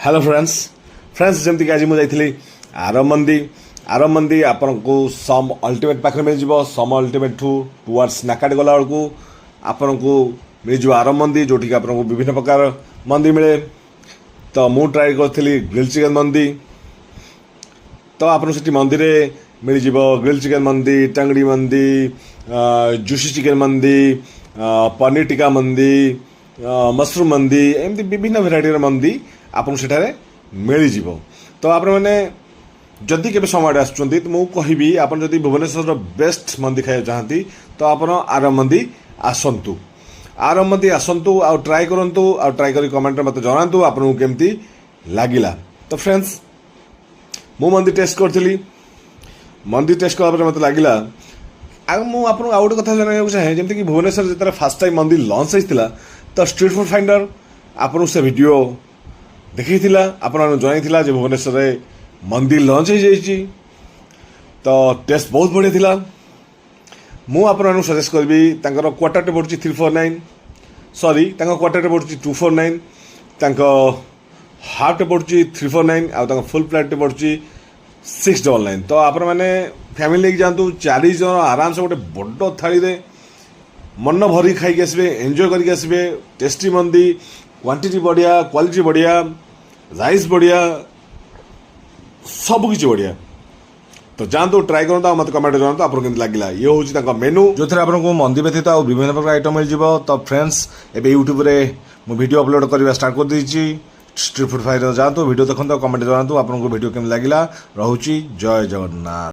Hello friends जमती आज मुझे आरम मंदी आपको सम अल्टीमेट पाखे मिल जाव सम अल्टीमेट ठू टुवर्ड्स नाकाट गला बेलू आपन को मिल जाव आरम मंदी जो आपको विभिन्न प्रकार मंदी मिले। तो मु ट्राए करी ग्रिल चिकेन मंदी। तो आपन से मंदिर मिल जाव ग्रिल चिकेन मंदी, टंगड़ी मंदी, जुसी चिकेन मंदी, पनीर टिक्का मंदी, मशरूम मंदी, एमती विभिन्न भेराइटर मंदी आपन सेठारे मिल जाव। तो आप मैंने जदि के समय आसुँच तो मुझे कहबी आप भुवनेश्वर बेस्ट मंदी खाई चाहती तो आप आरम मंदी आसतु आरम मंदी आसतु आ ट्राए करूँ आ ट्राए कर कमेंट मत जनातु आपको केमती लगिला। तो फ्रेंड्स मु मंदी टेस्ट करी मंदी टेस्ट कला मत लगिला मुझे आउ गोटे कथा जाना चाहे जमीक कि भुवनेश्वर जो फास्ट टाइम मंदी लंच होता तो स्ट्रीट फूड फाइंडर आपन से वीडियो देखी आप जन भुवनेश्वर मंदी लंच हो जाइए। तो टेस्ट बहुत बढ़िया थिला। मु आपन सजेस्ट करी क्वार्टर टे पड़ुची 349 सॉरी क्वार्टर टे पड़ुची 249 हाफ टे पड़ुची 349 आ फुल प्लेट टे पड़ुची 699। तो आप मैंने फैमिली लेके जातु 4 जन आराम से गोटे बड़ थाली रे मन भरी खाई आसबे एंजॉय करके आसबे। टेस्टी मंदी क्वांटिटी बढ़िया क्वालिटी बढ़िया राइस बढ़िया सब किसी बढ़िया। तो जातु ट्राए करूँ मत कमेंट जानते आपको केमती लगिला। ये हूँ मेनू जो थे आपको मंदी व्यतीत आ विभिन्न प्रकार आइटम मिल जाव। तो फ्रेंड्स एबे यूट्यूब रे मु वीडियो अपलोड करवा स्टार्ट कर देछि। स्ट्रीट फूड फाइटर जातु वीडियो देखो कमेंट जानतु आपको वीडियो केमती लगिला। रहुछि जय जगन्नाथ।